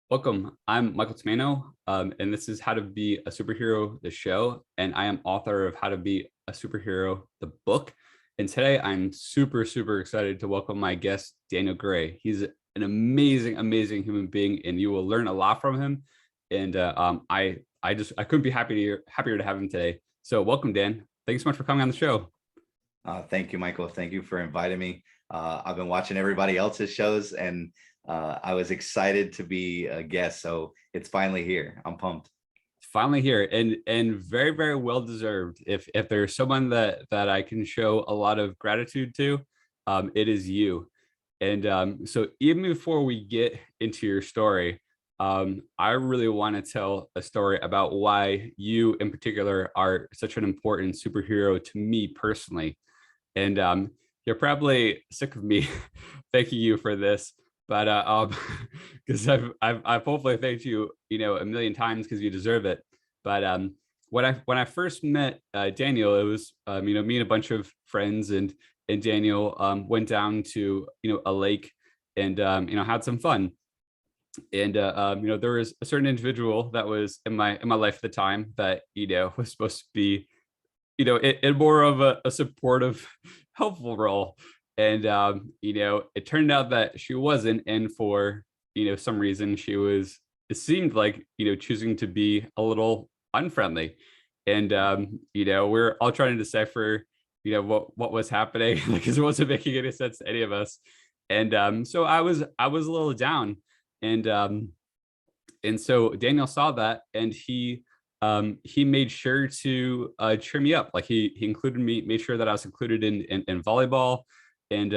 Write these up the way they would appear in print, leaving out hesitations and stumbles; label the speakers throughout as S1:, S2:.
S1: Welcome. I'm Michael Tomano, and this is How to Be a Superhero, the show. And I am author of How to Be a Superhero, the book. And today I'm super, super excited to welcome my guest, Daniel Gray. He's an amazing, amazing human being, and you will learn a lot from him. And I couldn't be happier to have him today. So welcome, Dan. Thanks so much for coming on the show.
S2: Thank you, Michael. Thank you for inviting me. I've been watching everybody else's shows, and I was excited to be a guest. So it's finally here. I'm pumped.
S1: Finally here, and very, very well deserved. If there's someone that I can show a lot of gratitude to, it is you. And so even before we get into your story, I really want to tell a story about why you in particular are such an important superhero to me personally. And you're probably sick of me thanking you for this, but because I've hopefully thanked you, a million times because you deserve it. But when I first met Daniel, it was me and a bunch of friends, and Daniel went down to a lake and had some fun. And there was a certain individual that was in my life at the time that was supposed to be in more of a supportive, helpful role. And it turned out that she wasn't, and for some reason she was. It seemed like choosing to be a little unfriendly, and we're all trying to decipher what was happening because it wasn't making any sense to any of us. And so I was a little down, and so Daniel saw that, and he made sure to cheer me up. Like he included me, made sure that I was included in volleyball, and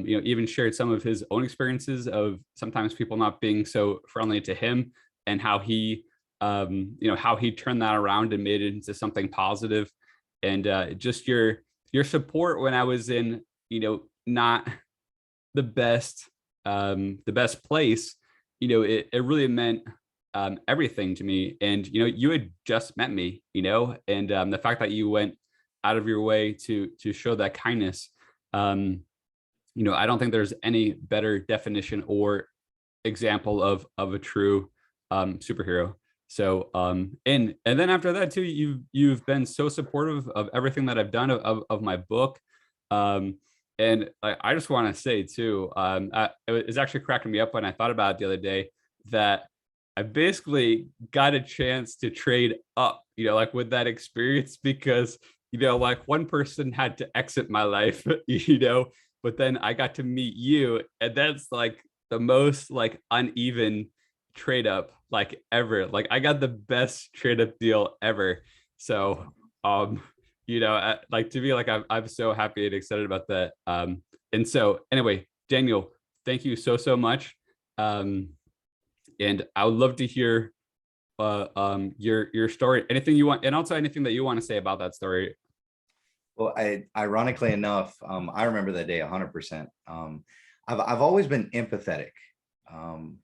S1: even shared some of his own experiences of sometimes people not being so friendly to him, and how he how he turned that around and made it into something positive. And just your support when I was in not the best place, it really meant everything to me. And you had just met me, and the fact that you went out of your way to show that kindness, I don't think there's any better definition or example of a true superhero. So and then after that too, you've been so supportive of everything that I've done of my book. And I just want to say too, it was actually cracking me up when I thought about it the other day that I basically got a chance to trade up, like with that experience, because, like one person had to exit my life, but then I got to meet you. And that's like the most like uneven trade up like ever. Like I got the best trade up deal ever. So, like to me, like I'm so happy and excited about that. And so anyway, Daniel, thank you so much. And I would love to hear your story, anything you want, and also anything that you want to say about that story.
S2: Well, ironically enough, I remember that day 100%. I've always been empathetic. Um,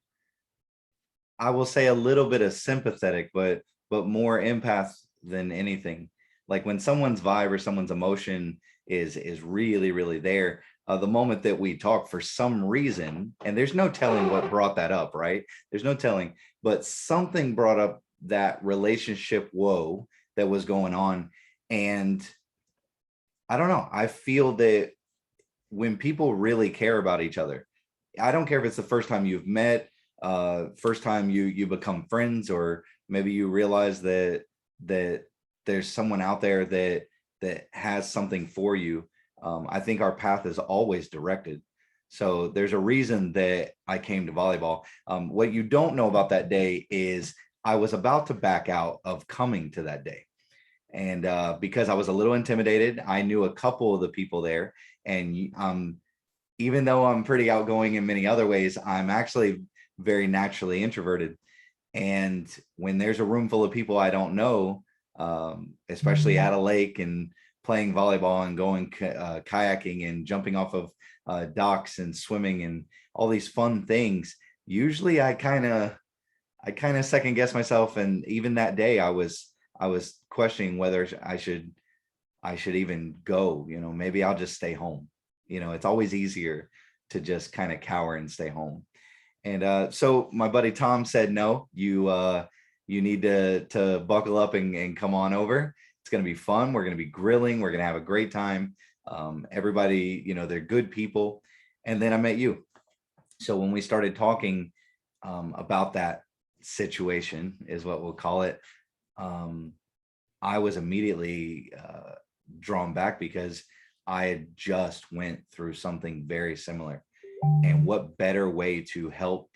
S2: I will say a little bit of sympathetic, but more empath than anything. Like when someone's vibe or someone's emotion is really, really there, the moment that we talk for some reason, and there's no telling what brought that up, right? There's no telling, but something brought up that relationship woe that was going on. And I don't know, I feel that when people really care about each other, I don't care if it's the first time you've met, first time you become friends, or maybe you realize that there's someone out there that has something for you. I think our path is always directed. So there's a reason that I came to volleyball. What you don't know about that day is I was about to back out of coming to that day. And because I was a little intimidated, I knew a couple of the people there. And even though I'm pretty outgoing in many other ways, I'm actually very naturally introverted. And when there's a room full of people I don't know, especially at a lake and playing volleyball and going kayaking and jumping off of docks and swimming and all these fun things, usually I kind of second guess myself. And even that day I was questioning whether I should even go. Maybe I'll just stay home. It's always easier to just kind of cower and stay home. And so my buddy Tom said, no, you need to buckle up and come on over. It's going to be fun. We're going to be grilling. We're going to have a great time. Everybody, they're good people. And then I met you. So when we started talking about that situation, is what we'll call it, I was immediately drawn back because I had just went through something very similar. And what better way to help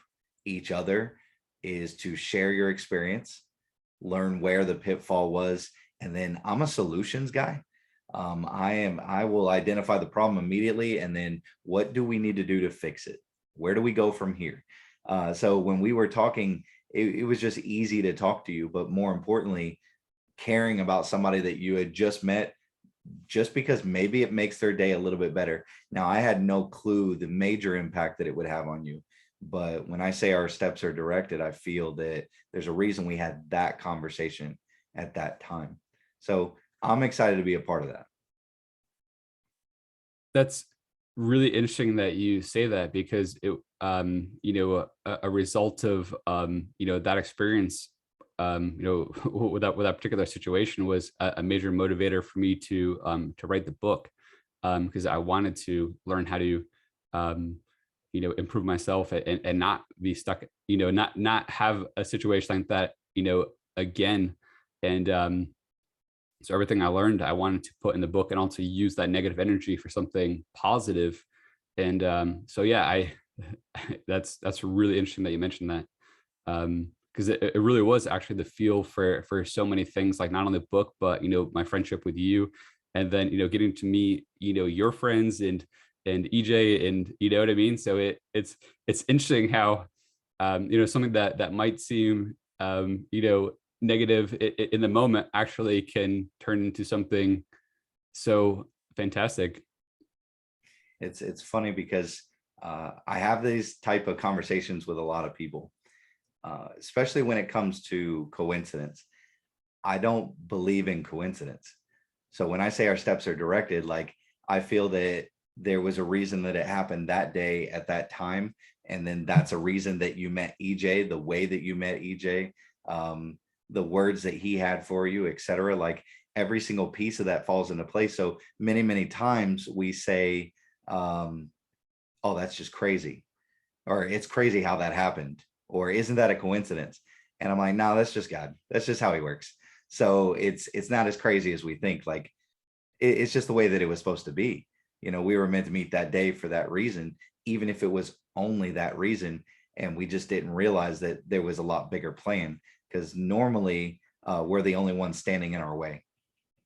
S2: each other is to share your experience, learn where the pitfall was, and then I'm a solutions guy. I will identify the problem immediately, and then what do we need to do to fix it? Where do we go from here? So when we were talking, it was just easy to talk to you, but more importantly, caring about somebody that you had just met, just because maybe it makes their day a little bit better. Now, I had no clue the major impact that it would have on you. But when I say our steps are directed, I feel that there's a reason we had that conversation at that time. So I'm excited to be a part of that.
S1: That's really interesting that you say that, because it, a result of, that experience, with that particular situation was a major motivator for me to write the book, because I wanted to learn how to, improve myself and not be stuck, not have a situation like that, again. And so everything I learned, I wanted to put in the book and also use that negative energy for something positive. And so, yeah, that's really interesting that you mentioned that. Because it really was actually the feel for so many things, like not only the book, but my friendship with you, and then getting to meet your friends and EJ, and you know what I mean. So it's interesting how something that might seem negative in the moment actually can turn into something so fantastic.
S2: It's funny because I have these type of conversations with a lot of people, especially when it comes to coincidence. I don't believe in coincidence. So when I say our steps are directed, like, I feel that there was a reason that it happened that day at that time. And then that's a reason that you met EJ, the way that you met EJ, the words that he had for you, etc. Like, every single piece of that falls into place. So many, many times we say, oh, that's just crazy, or it's crazy how that happened, or isn't that a coincidence? And I'm like, no, that's just God. That's just how he works. So it's not as crazy as we think. Like, it's just the way that it was supposed to be. We were meant to meet that day for that reason, even if it was only that reason. And we just didn't realize that there was a lot bigger plan, because normally we're the only ones standing in our way.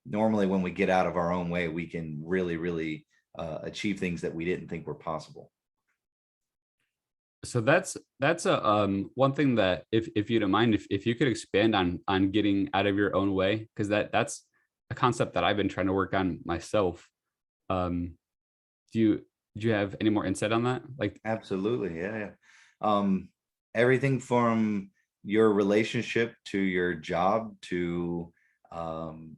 S2: Normally, when we get out of our own way, we can really, really achieve things that we didn't think were possible.
S1: So that's a one thing that, if you don't mind, if you could expand on getting out of your own way, because that's a concept that I've been trying to work on myself. Um, do you have any more insight on that? Like,
S2: Absolutely. Yeah. Yeah. Everything from your relationship to your job to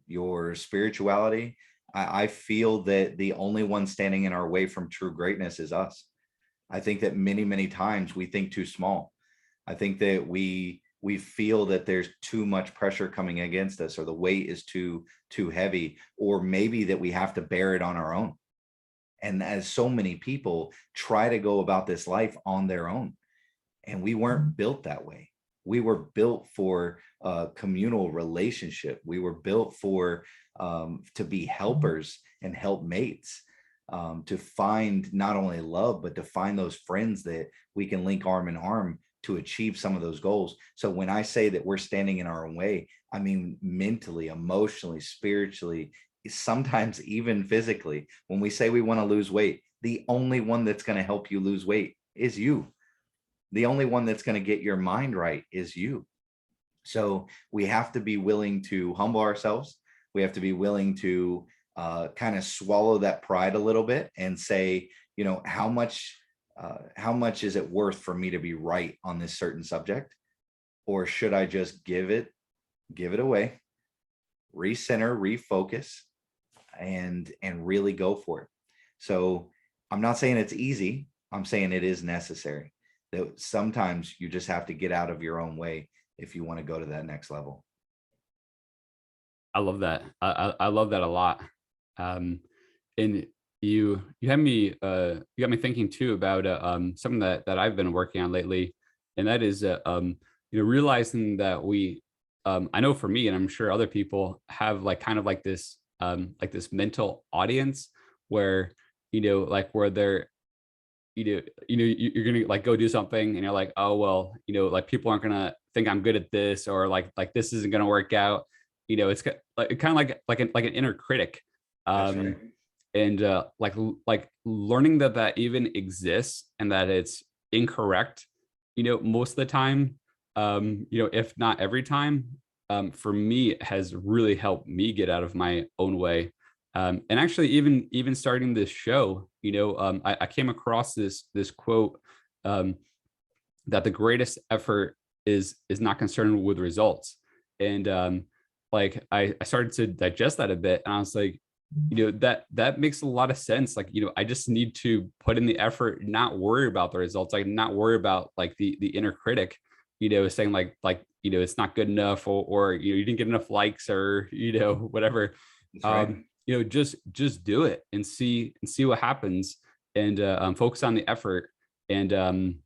S2: your spirituality. I feel that the only one standing in our way from true greatness is us. I think that many, many times we think too small. I think that we feel that there's too much pressure coming against us, or the weight is too heavy, or maybe that we have to bear it on our own. And as so many people try to go about this life on their own, and we weren't built that way. We were built for a communal relationship. We were built for to be helpers and helpmates, to find not only love, but to find those friends that we can link arm in arm to achieve some of those goals. So when I say that we're standing in our own way, I mean mentally, emotionally, spiritually, sometimes even physically. When we say we want to lose weight, the only one that's going to help you lose weight is you. The only one that's going to get your mind right is you. So we have to be willing to humble ourselves. We have to be willing to kind of swallow that pride a little bit and say, how much is it worth for me to be right on this certain subject? Or should I just give it away, recenter, refocus, and really go for it? So I'm not saying it's easy. I'm saying it is necessary. that sometimes you just have to get out of your own way if you want to go to that next level.
S1: I love that. I love that a lot. Um, and you had me you got me thinking too about something that I've been working on lately, and that is realizing that we I know for me, and I'm sure other people have like kind of like this mental audience where like where they're you're gonna like go do something and you're like, oh well, like people aren't gonna think I'm good at this, or like this isn't gonna work out. It's like kind of like an inner critic.
S2: That's right.
S1: um and like learning that even exists and that it's incorrect most of the time, if not every time, for me it has really helped me get out of my own way. And actually, even starting this show, I came across this quote, um, that the greatest effort is not concerned with results. And like I started to digest that a bit, and I was like, that makes a lot of sense. Like, I just need to put in the effort, not worry about the results, like not worry about like the inner critic, saying like it's not good enough, or you didn't get enough likes, or whatever.
S2: That's right.
S1: Just do it and see what happens, and focus on the effort. And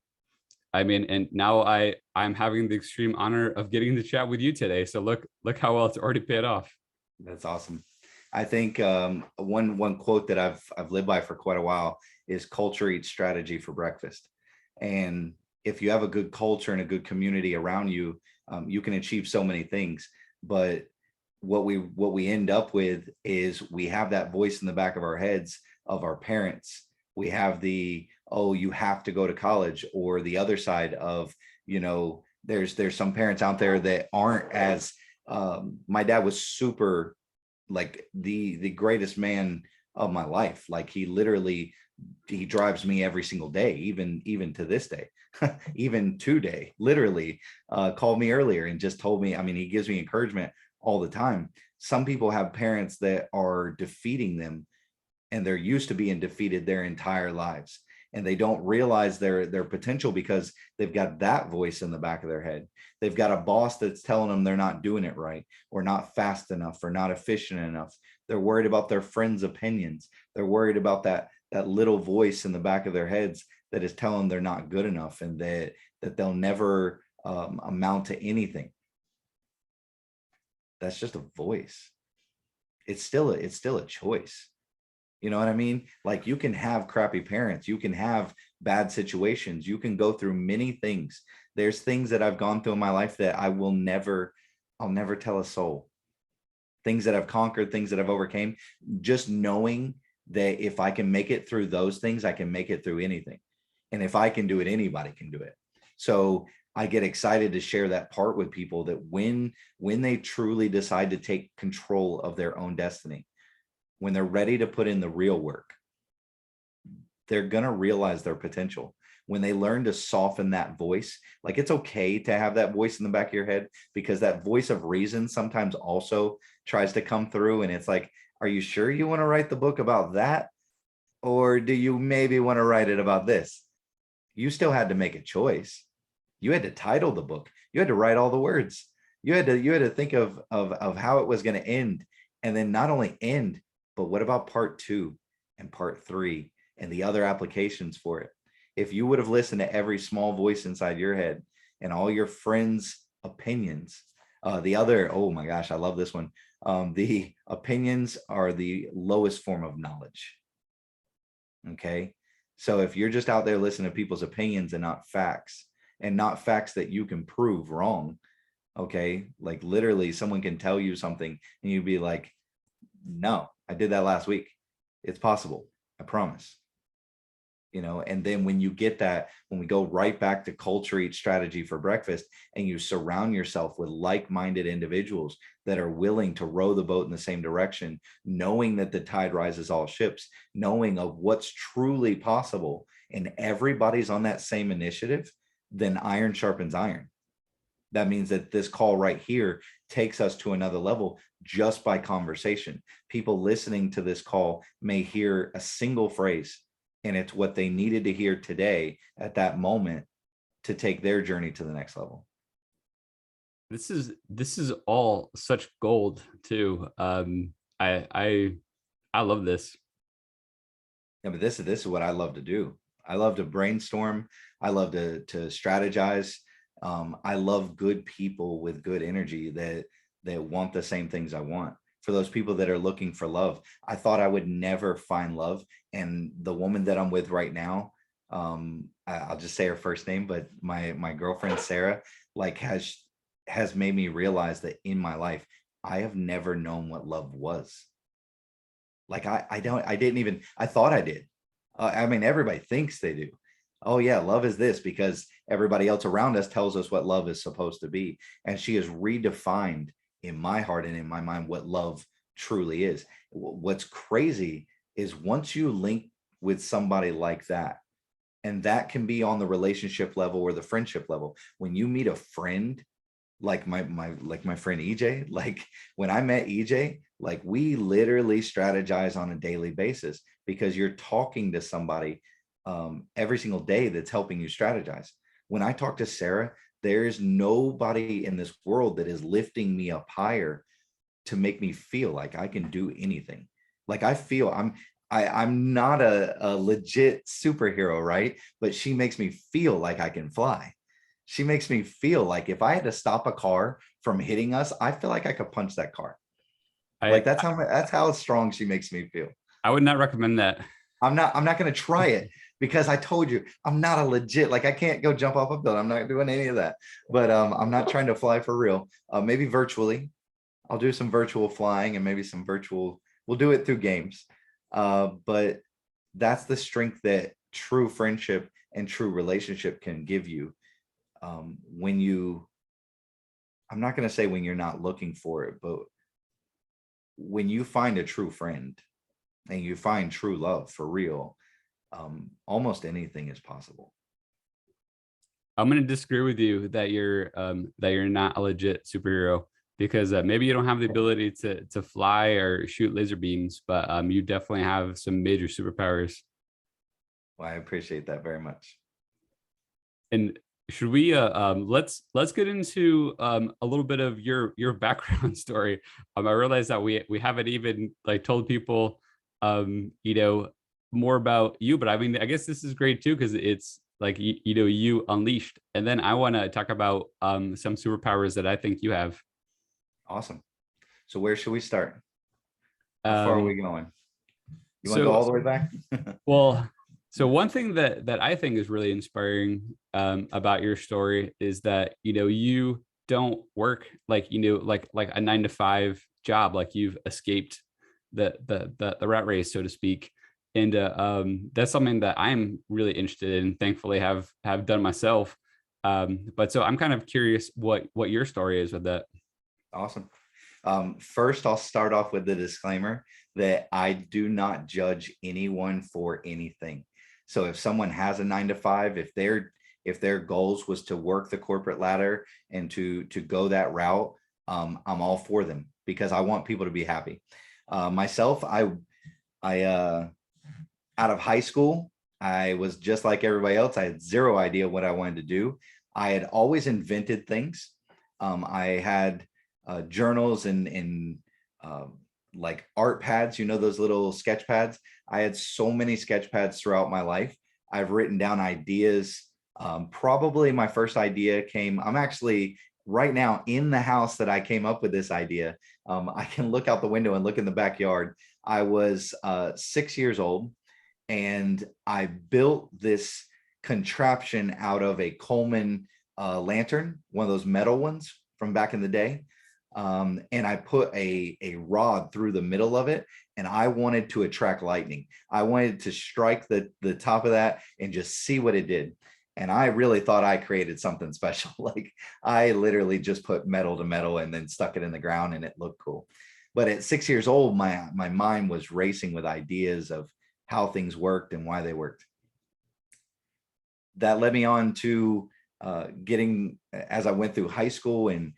S1: I mean, and now I'm having the extreme honor of getting to chat with you today. So look how well it's already paid off.
S2: That's awesome. I think one quote that I've lived by for quite a while is culture eats strategy for breakfast. And if you have a good culture and a good community around you, you can achieve so many things. But what we end up with is we have that voice in the back of our heads of our parents. We have the, oh, you have to go to college, or the other side of, there's some parents out there that aren't as my dad was super, like the greatest man of my life. Like he drives me every single day, even to this day. Even today, literally called me earlier and just told me, I mean, he gives me encouragement all the time. Some people have parents that are defeating them, and they're used to being defeated their entire lives, and they don't realize their potential because they've got that voice in the back of their head. They've got a boss that's telling them they're not doing it right, or not fast enough, or not efficient enough. They're worried about their friends' opinions. They're worried about that little voice in the back of their heads that is telling them they're not good enough, and that they'll never amount to anything. That's just a voice. It's still a choice. You know what I mean? Like, you can have crappy parents, you can have bad situations, you can go through many things. There's things that I've gone through in my life that I'll never tell a soul. Things that I've conquered, things that I've overcame, just knowing that if I can make it through those things, I can make it through anything. And if I can do it, anybody can do it. So I get excited to share that part with people, that when they truly decide to take control of their own destiny, when they're ready to put in the real work, they're going to realize their potential. When they learn to soften that voice, like, it's okay to have that voice in the back of your head, because that voice of reason sometimes also tries to come through. And it's like, are you sure you want to write the book about that? Or do you maybe want to write it about this? You still had to make a choice. You had to title the book. You had to write all the words. You had to think of how it was going to end. And then not only end, but what about part 2 and part 3 and the other applications for it? If you would have listened to every small voice inside your head and all your friends' opinions, oh my gosh, I love this one. The opinions are the lowest form of knowledge. Okay. So if you're just out there listening to people's opinions and not facts that you can prove wrong, okay, like literally someone can tell you something and you'd be like, no, I did that last week. It's possible. I promise. And then when you get that, when we go right back to culture eats strategy for breakfast, and you surround yourself with like-minded individuals that are willing to row the boat in the same direction, knowing that the tide rises all ships, knowing of what's truly possible, and everybody's on that same initiative, then iron sharpens iron. That means that this call right here takes us to another level just by conversation. People listening to this call may hear a single phrase, and it's what they needed to hear today at that moment, to take their journey to the next level.
S1: This is all such gold too. I love this.
S2: Yeah, but this is what I love to do. I love to brainstorm. I love to strategize. I love good people with good energy that want the same things I want. For those people that are looking for love, I thought I would never find love, and the woman that I'm with right now, I'll just say her first name, but my girlfriend Sarah, like has made me realize that in my life I have never known what love was. Like I didn't even, I thought I did. I mean, everybody thinks they do. Oh yeah, love is this because everybody else around us tells us what love is supposed to be. And she has redefined in my heart and in my mind what love truly is. What's crazy is once you link with somebody like that, and that can be on the relationship level or the friendship level. When you meet a friend like my friend EJ, like when I met EJ, like we literally strategize on a daily basis because you're talking to somebody every single day that's helping you strategize. When I talk to Sarah, there's nobody in this world that is lifting me up higher to make me feel like I can do anything. Like I feel I'm not a legit superhero, right? But she makes me feel like I can fly. She makes me feel like if I had to stop a car from hitting us, I feel like I could punch that car. Like
S1: I
S2: that's how strong she makes me feel.
S1: I would not recommend that.
S2: I'm not going to try it because I told you I'm not a legit, like I can't go jump off a building. I'm not doing any of that. But I'm not trying to fly for real. Maybe virtually. I'll do some virtual flying and maybe some virtual, we'll do it through games. But that's the strength that true friendship and true relationship can give you. When you, I'm not going to say when you're not looking for it, but when you find a true friend and you find true love for real, almost anything is possible.
S1: I'm going to disagree with you that you're not a legit superhero because maybe you don't have the ability to fly or shoot laser beams, but you definitely have some major superpowers.
S2: Well, I appreciate that very much.
S1: And should we let's get into a little bit of your background story. I realize that we haven't even like told people you know, more about you, but I mean I guess this is great too because it's like you know, you unleashed. And then I want to talk about some superpowers that I think you have.
S2: Awesome. So where should we start? How far are we
S1: um
S2: going? You want to go
S1: so
S2: all the way back?
S1: well, so one thing that I think is really inspiring about your story is that you know you don't work like you know like a 9 to 5 job. Like you've escaped the rat race, so to speak. And that's something that I'm really interested in. Thankfully, have done myself. But so I'm kind of curious what your story is with that.
S2: Awesome. First, I'll start off with the disclaimer that I do not judge anyone for anything. So if someone has a 9 to 5, if their goals was to work the corporate ladder and to go that route, I'm all for them because I want people to be happy. Myself, I out of high school, I was just like everybody else. I had zero idea what I wanted to do. I had always invented things. I had journals and like art pads, you know, those little sketch pads. I had so many sketch pads throughout my life. I've written down ideas. Probably my first idea came, I'm actually right now in the house that I came up with this idea. I can look out the window and look in the backyard. I was 6 years old and I built this contraption out of a Coleman lantern, one of those metal ones from back in the day. And I put a rod through the middle of it, and I wanted to attract lightning. I wanted to strike the top of that and just see what it did. And I really thought I created something special. Like I literally just put metal to metal and then stuck it in the ground and it looked cool. But at 6 years old, my mind was racing with ideas of how things worked and why they worked. That led me on to getting, as I went through high school and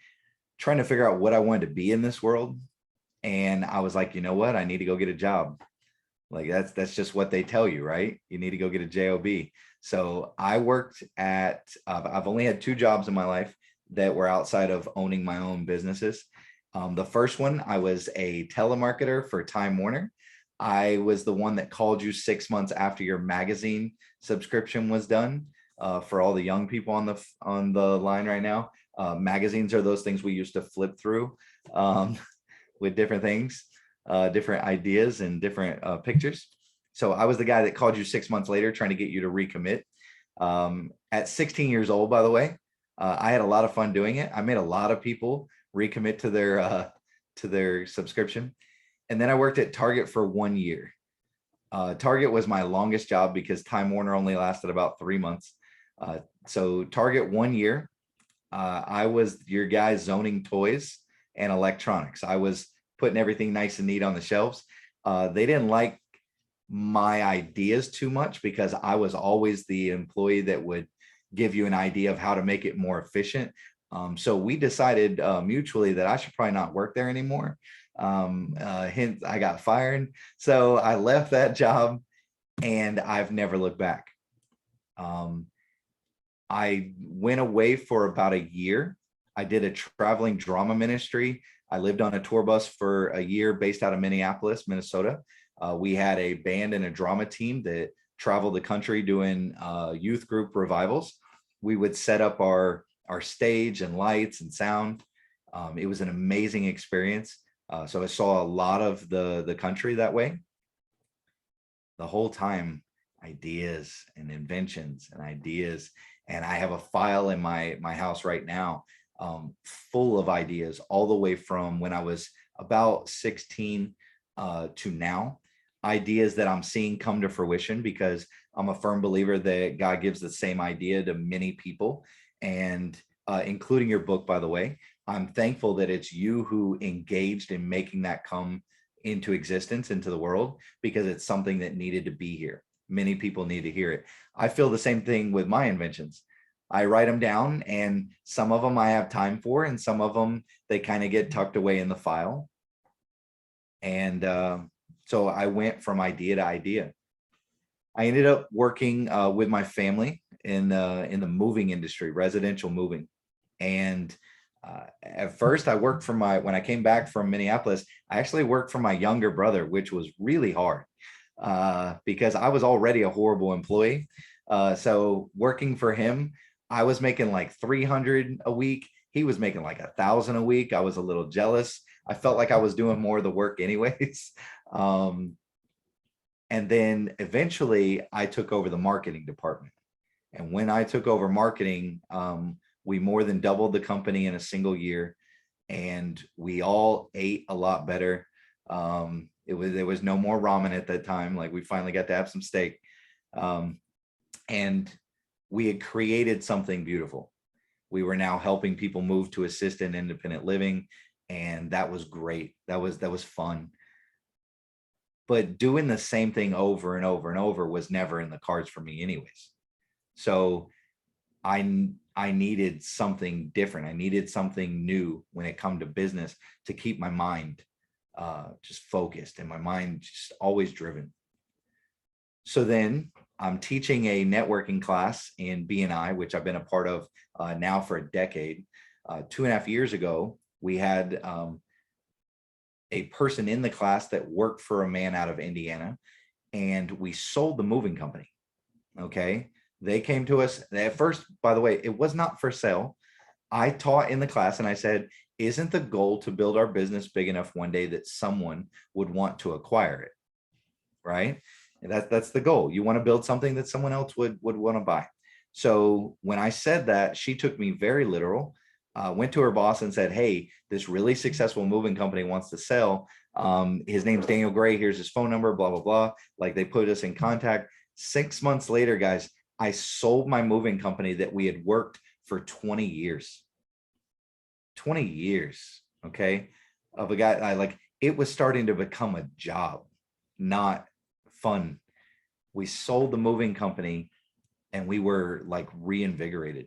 S2: trying to figure out what I wanted to be in this world. And I was like, you know what? I need to go get a job. Like that's just what they tell you, right? You need to go get a job. So I worked at, I've only had 2 jobs in my life that were outside of owning my own businesses. The first one, I was a telemarketer for Time Warner. I was the one that called you 6 months after your magazine subscription was done. For all the young people on the line right now, magazines are those things we used to flip through with different things, different ideas and different pictures. So I was the guy that called you 6 months later trying to get you to recommit. At 16 years old, by the way, I had a lot of fun doing it. I made a lot of people recommit to their subscription. And then I worked at Target for 1 year. Target was my longest job because Time Warner only lasted about 3 months. So Target 1 year, I was your guy zoning toys and electronics. I was putting everything nice and neat on the shelves. They didn't like my ideas too much because I was always the employee that would give you an idea of how to make it more efficient. So we decided mutually that I should probably not work there anymore. Hence, I got fired. So I left that job and I've never looked back. I went away for about a year. I did a traveling drama ministry. I lived on a tour bus for a year based out of Minneapolis, Minnesota. We had a band and a drama team that traveled the country doing youth group revivals. We would set up our stage and lights and sound. It was an amazing experience. So I saw a lot of the country that way. The whole time, ideas and inventions and ideas. And I have a file in my house right now full of ideas all the way from when I was about 16 to now. Ideas that I'm seeing come to fruition because I'm a firm believer that God gives the same idea to many people, and including your book, by the way. I'm thankful that it's you who engaged in making that come into existence, into the world, because it's something that needed to be here. Many people need to hear it. I feel the same thing with my inventions. I write them down, and some of them I have time for, and some of them they kind of get tucked away in the file. And so I went from idea to idea. I ended up working with my family in the moving industry, residential moving. And at first I worked for when I came back from Minneapolis, I actually worked for my younger brother, which was really hard because I was already a horrible employee. So working for him, I was making like 300 a week. He was making like 1,000 a week. I was a little jealous. I felt like I was doing more of the work anyways. And then eventually I took over the marketing department. And when I took over marketing, we more than doubled the company in a single year, and we all ate a lot better. There was no more ramen at that time. Like, we finally got to have some steak. And we had created something beautiful. We were now helping people move to assisted and independent living. And that was great. That was fun. But doing the same thing over and over and over was never in the cards for me anyways. So I needed something different. I needed something new when it come to business to keep my mind just focused and my mind just always driven. So then I'm teaching a networking class in BNI, which I've been a part of now for a decade. 2.5 years ago, we had a person in the class that worked for a man out of Indiana, and we sold the moving company. Okay. They came to us at first, by the way, it was not for sale. I taught in the class and I said, isn't the goal to build our business big enough one day that someone would want to acquire it? Right. And that's the goal. You want to build something that someone else would want to buy. So when I said that, she took me very literal, went to her boss and said, hey, this really successful moving company wants to sell. His name's Daniel Gray. Here's his phone number, blah, blah, blah. Like, they put us in contact. 6 months later, guys, I sold my moving company that we had worked for 20 years. 20 years, okay, of a guy. It was starting to become a job, not fun. We sold the moving company and we were like reinvigorated.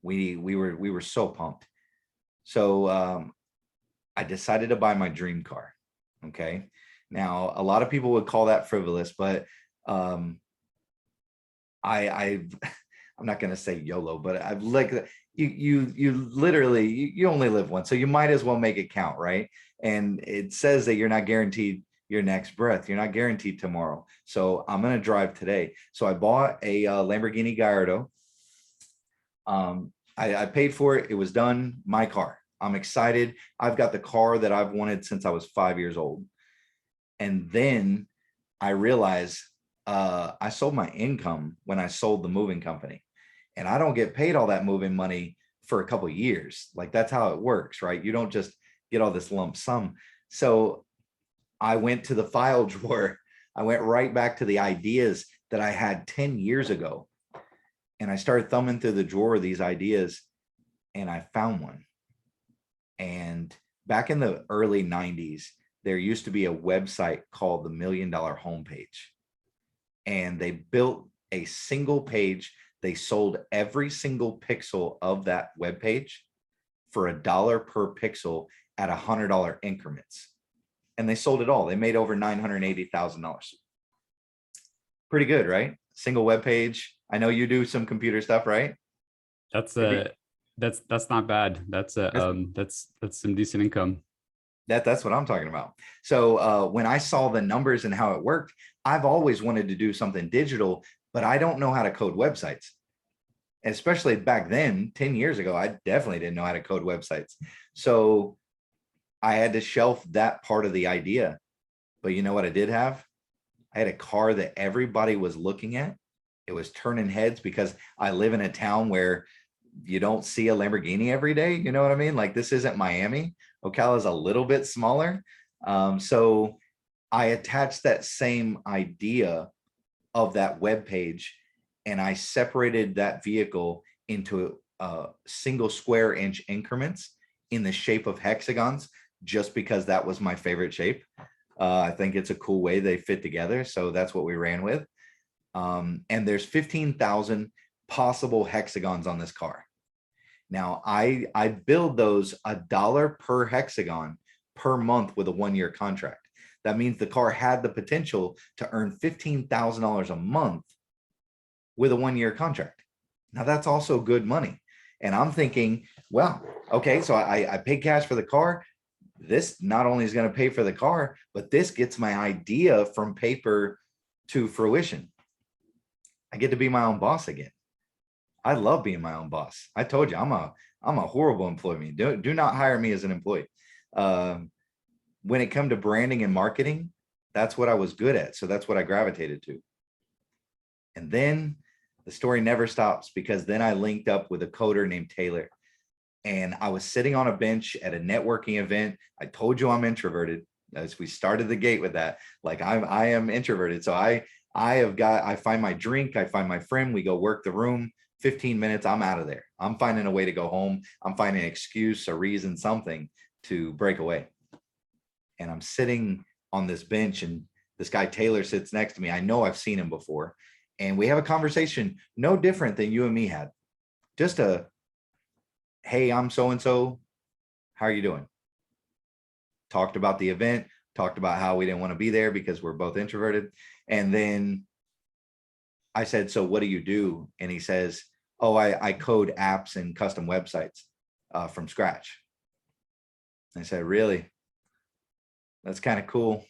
S2: We were so pumped. So I decided to buy my dream car. Okay. Now, a lot of people would call that frivolous, but I I'm not going to say YOLO, but I've like you literally you only live once, so you might as well make it count, right? And it says that you're not guaranteed your next breath. You're not guaranteed tomorrow. So I'm going to drive today. So I bought a Lamborghini Gallardo. I paid for it. It was done. My car. I'm excited. I've got the car that I've wanted since I was 5 years old. And then I realized I sold my income when I sold the moving company. And I don't get paid all that moving money for a couple of years. Like that's how it works, right? You don't just get all this lump sum. So I went to the file drawer. I went right back to the ideas that I had 10 years ago. And I started thumbing through the drawer of these ideas and I found one. And back in the early 90s, there used to be a website called the $1 Million Homepage. And they built a single page. They sold every single pixel of that web page for $1 per pixel at $100 increments. And they sold it all. They made over $980,000. Pretty good, right? Single web page. I know you do some computer stuff, right?
S1: That's that's not bad. That's some decent income.
S2: That's what I'm talking about. So when I saw the numbers and how it worked, I've always wanted to do something digital, but I don't know how to code websites. Especially back then, 10 years ago, I definitely didn't know how to code websites. So I had to shelf that part of the idea. But you know what I did have? I had a car that everybody was looking at. It was turning heads because I live in a town where you don't see a Lamborghini every day. You know what I mean? Like this isn't Miami. Ocala is a little bit smaller. So I attached that same idea of that web page and I separated that vehicle into single square inch increments in the shape of hexagons, just because that was my favorite shape. I think it's a cool way they fit together. So that's what we ran with. And there's 15,000 possible hexagons on this car. Now I build those $1 per hexagon per month with a 1-year contract. That means the car had the potential to earn $15,000 a month with a 1-year contract. Now that's also good money. And I'm thinking, well, okay, so I paid cash for the car. This not only is going to pay for the car, but this gets my idea from paper to fruition. I get to be my own boss again. I love being my own boss. I told you, I'm a horrible employee. Do not hire me as an employee. When it come to branding and marketing, that's what I was good at. So that's what I gravitated to. And then the story never stops, because then I linked up with a coder named Taylor. And I was sitting on a bench at a networking event. I told you I'm introverted, as we started the gate with that. Like I am introverted. So I find my drink, I find my friend, we go work the room. 15 minutes, I'm out of there. I'm finding a way to go home. I'm finding an excuse, a reason, something to break away. And I'm sitting on this bench and this guy Taylor sits next to me. I know I've seen him before. And we have a conversation no different than you and me had. Just a, hey, I'm so-and-so. How are you doing? Talked about the event, talked about how we didn't want to be there because we're both introverted. And then I said, so what do you do? And he says, oh, I code apps and custom websites from scratch. I said, really? That's kind of cool.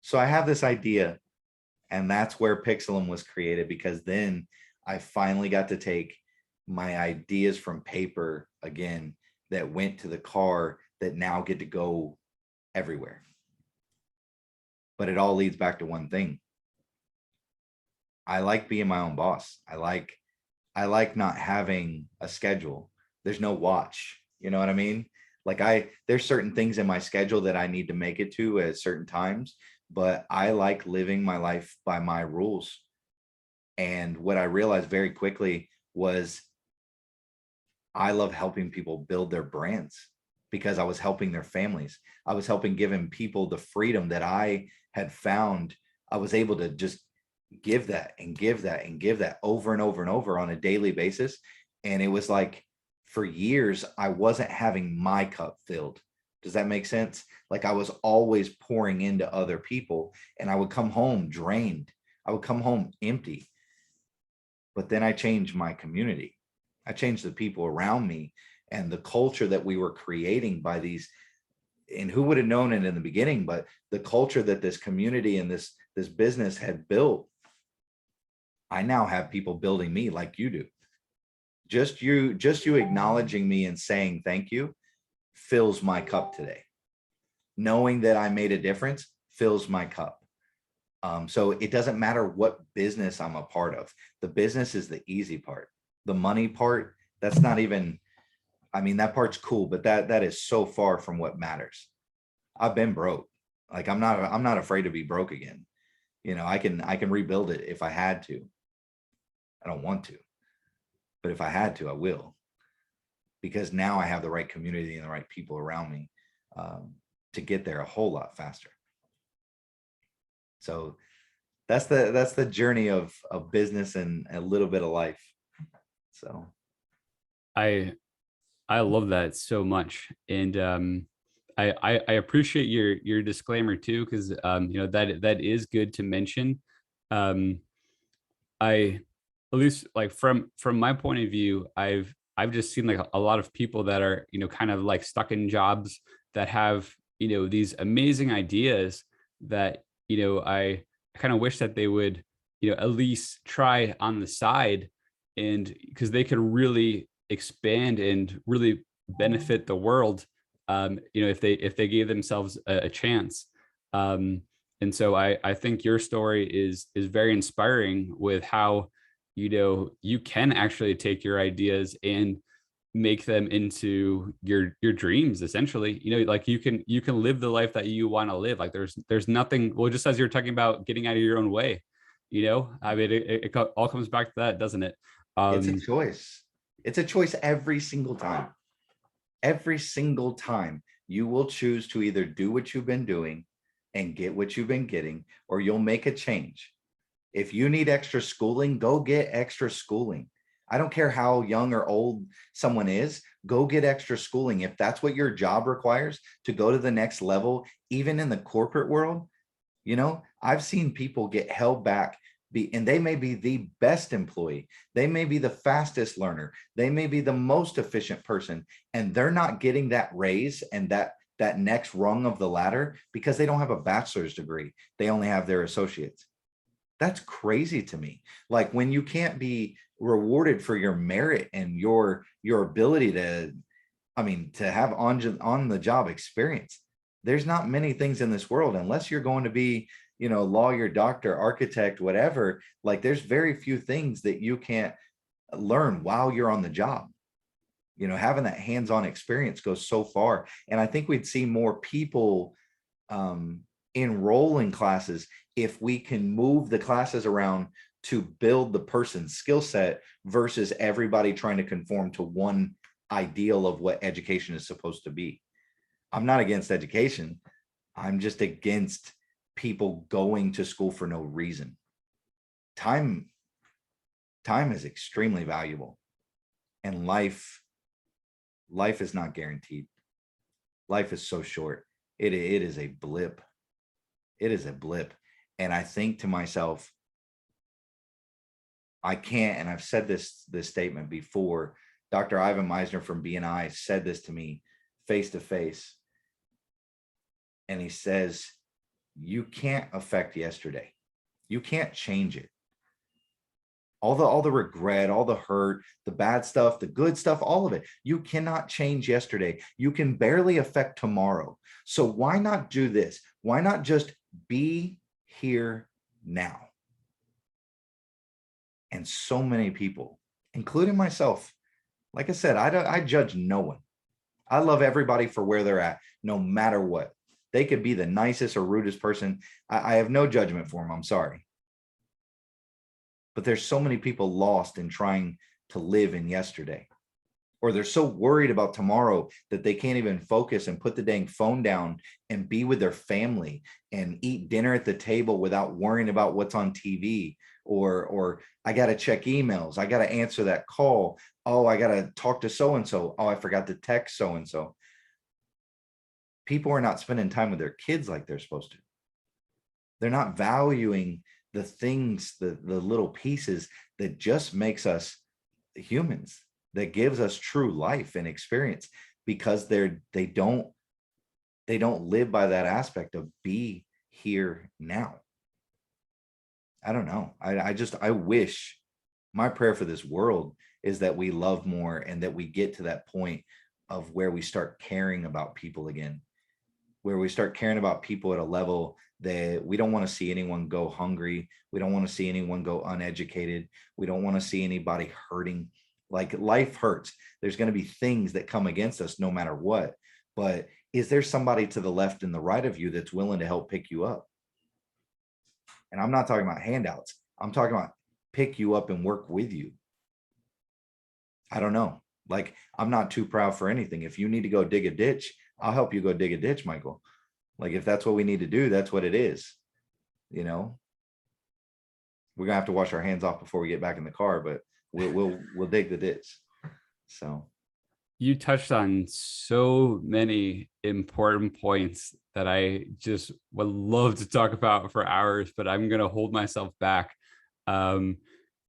S2: So I have this idea, and that's where Pixelum was created, because then I finally got to take my ideas from paper again that went to the car that now get to go everywhere. But it all leads back to one thing. I like being my own boss. I like not having a schedule. There's no watch. You know what I mean? Like there's certain things in my schedule that I need to make it to at certain times, but I like living my life by my rules. And what I realized very quickly was I love helping people build their brands, because I was helping their families. I was helping giving people the freedom that I had found. I was able to just give that and give that and give that over and over and over on a daily basis. And it was like, for years, I wasn't having my cup filled Does that make sense? Like I was always pouring into other people and I would come home drained. I would come home empty. But then I changed my community. I changed the people around me and the culture that we were creating by these. And who would have known it in the beginning, but the culture that this community and this business had built, I now have people building me like you do. Just you acknowledging me and saying thank you fills my cup today. Knowing that I made a difference fills my cup. So it doesn't matter what business I'm a part of. The business is the easy part. The money part, that's not even, I mean, that part's cool, but that is so far from what matters. I've been broke. Like I'm not afraid to be broke again. You know, I can rebuild it if I had to. I don't want to, but if I had to, I will, because now I have the right community and the right people around me to get there a whole lot faster. So that's the journey of business and a little bit of life. So
S1: I love that so much. And I appreciate your disclaimer too, because you know, that is good to mention. Um I, at least like from my point of view, I've just seen like a lot of people that are, you know, kind of like stuck in jobs that have, you know, these amazing ideas that, you know, I kind of wish that they would, you know, at least try on the side, and because they could really expand and really benefit the world, you know, if they gave themselves a chance. And so I think your story is very inspiring with how, you know, you can actually take your ideas and make them into your dreams, essentially. You know, like you can live the life that you want to live. Like there's nothing, well, just as you're talking about getting out of your own way, you know, I mean, it all comes back to that, doesn't it?
S2: it's a
S1: um
S2: choice. It's a choice every single time. Every single time you will choose to either do what you've been doing and get what you've been getting, or you'll make a change. If you need extra schooling, go get extra schooling. I don't care how young or old someone is, go get extra schooling. If that's what your job requires to go to the next level, even in the corporate world, you know, I've seen people get held back, and they may be the best employee. They may be the fastest learner. They may be the most efficient person, and they're not getting that raise and that next rung of the ladder because they don't have a bachelor's degree. They only have their associates. That's crazy to me. Like when you can't be rewarded for your merit and your ability to, I mean, to have on the job experience. There's not many things in this world, unless you're going to be, you know, lawyer, doctor, architect, whatever. Like there's very few things that you can't learn while you're on the job. You know, having that hands-on experience goes so far. And I think we'd see more people enroll in classes if we can move the classes around to build the person's skill set versus everybody trying to conform to one ideal of what education is supposed to be. I'm not against education. I'm just against people going to school for no reason. Time is extremely valuable, and life is not guaranteed. Life is so short. It is a blip. It is a blip. And I think to myself, I can't, and I've said this statement before. Dr. Ivan Meisner from BNI said this to me face to face. And he says, you can't affect yesterday. You can't change it. All the regret, all the hurt, the bad stuff, the good stuff, all of it. You cannot change yesterday. You can barely affect tomorrow. So why not do this? Why not just be here now? And so many people, including myself, like I said, I judge no one. I love everybody for where they're at, no matter what. They could be the nicest or rudest person. I have no judgment for them. I'm sorry. But there's so many people lost in trying to live in yesterday, or they're so worried about tomorrow that they can't even focus and put the dang phone down and be with their family and eat dinner at the table without worrying about what's on TV, or I got to check emails. I got to answer that call. Oh, I got to talk to so-and-so. Oh, I forgot to text so-and-so. people are not spending time with their kids like they're supposed to. They're not valuing the things, the little pieces that just makes us humans, that gives us true life and experience, because they don't live by that aspect of be here now. I don't know. I wish, my prayer for this world is that we love more and that we get to that point of where we start caring about people again, where we start caring about people at a level that we don't want to see anyone go hungry. We don't want to see anyone go uneducated. We don't want to see anybody hurting. Like, life hurts. There's going to be things that come against us no matter what. But is there somebody to the left and the right of you that's willing to help pick you up? And I'm not talking about handouts. I'm talking about pick you up and work with you. I don't know. Like, I'm not too proud for anything. If you need to go dig a ditch, I'll help you go dig a ditch, Michael. Like, if that's what we need to do, that's what it is. You know, we're gonna have to wash our hands off before we get back in the car, but we'll dig the ditch. So
S1: You touched on so many important points that I just would love to talk about for hours, but I'm going to hold myself back.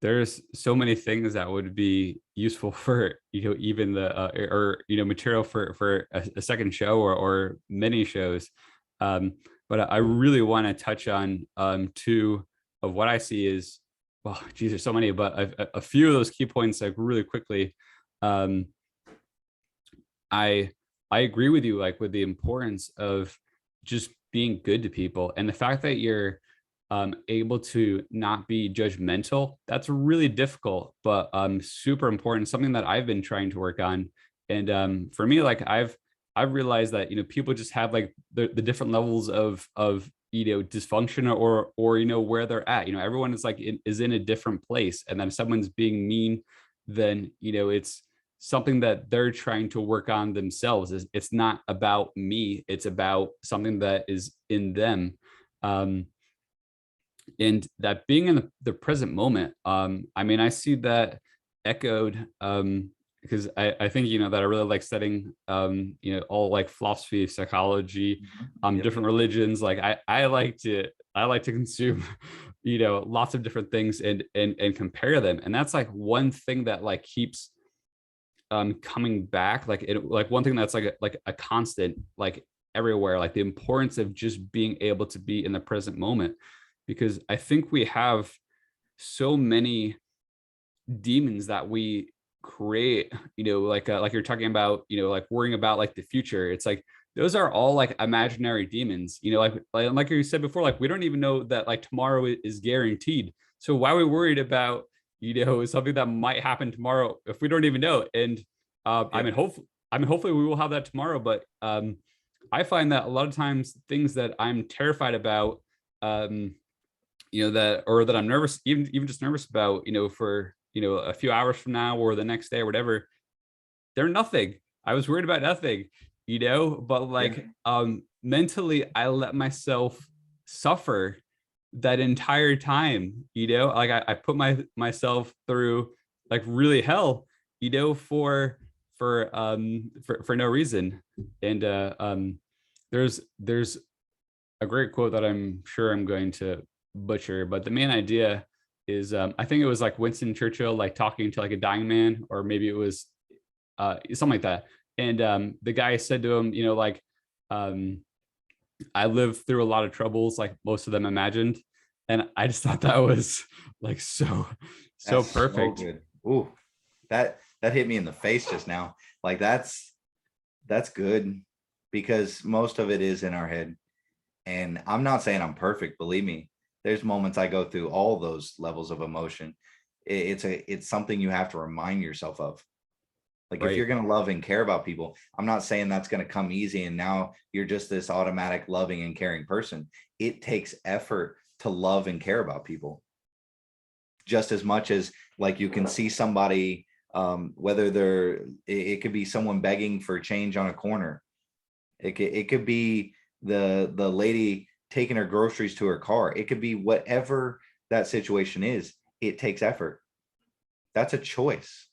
S1: There's so many things that would be useful for, even the, material for a second show or many shows. But I really want to touch on two of what I see is, well, geez, there's so many, but a few of those key points, like, really quickly. I agree with you, like, with the importance of just being good to people, and the fact that you're able to not be judgmental. That's really difficult, but super important. Something that I've been trying to work on. And for me, like, I've realized that people just have, like, the different levels of dysfunction or where they're at. Everyone is, like, is in a different place, and then if someone's being mean, then it's something that they're trying to work on themselves. It's not about me. It's about something that is in them. And that being in the present moment, I mean, I see that echoed, because I think, that I really like studying, all, like, philosophy, psychology,
S2: Yep.
S1: different religions. Like, I like to consume, lots of different things and compare them. And that's, like, one thing that, like, keeps coming back, like one thing that's like a constant, like, everywhere, like the importance of just being able to be in the present moment, because I think we have so many demons that we create, like you're talking about, like, worrying about, like, the future. It's like those are all, like, imaginary demons, like you said before, like, we don't even know that, like, tomorrow is guaranteed. So why are we worried about something that might happen tomorrow if we don't even know? And I mean, hopefully we will have that tomorrow. But I find that a lot of times things that I'm terrified about, that I'm nervous, even just nervous about, for a few hours from now or the next day or whatever, they're nothing. I was worried about nothing, but, like, mentally, I let myself suffer that entire time, like, I put myself through, like, really hell, for no reason. And there's a great quote that I'm sure I'm going to butcher, but the main idea is, I think it was, like, Winston Churchill, like, talking to, like, a dying man, or maybe it was something like that. And the guy said to him, like, I lived through a lot of troubles, like most of them imagined. And I just thought that was, like, so
S2: That's so
S1: perfect.
S2: good. Ooh, that hit me in the face just now. Like, that's good, because most of it is in our head. And I'm not saying I'm perfect, believe me. There's moments I go through all those levels of emotion. It's something you have to remind yourself of. Like, if you're
S1: Right.
S2: going to love and care about people, I'm not saying that's going to come easy and now you're just this automatic loving and caring person. It takes effort to love and care about people, just as much as, like, you can see somebody, whether it could be someone begging for change on a corner. It could be the lady taking her groceries to her car. It could be whatever that situation is. It takes effort. That's a choice.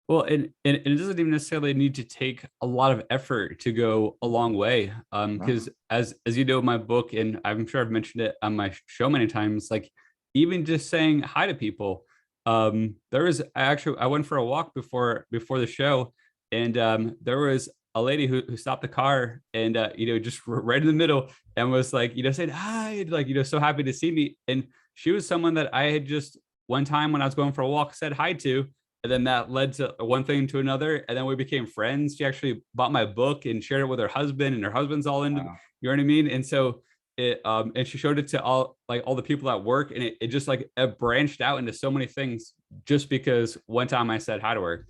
S1: Well, and it doesn't even necessarily need to take a lot of effort to go a long way.
S2: No.
S1: Because as you know, my book, and I'm sure I've mentioned it on my show many times, like even just saying hi to people. There was I went for a walk before the show, and there was a lady who stopped the car and just right in the middle and was like, saying hi, like, so happy to see me. And she was someone that I had just one time when I was going for a walk said hi to, and then that led to one thing to another, and then we became friends. She actually bought my book and shared it with her husband, and her husband's all into,
S2: Wow.
S1: you know what I mean? And so it and she showed it to all the people at work, and it just like it branched out into so many things just because one time I said hi to her.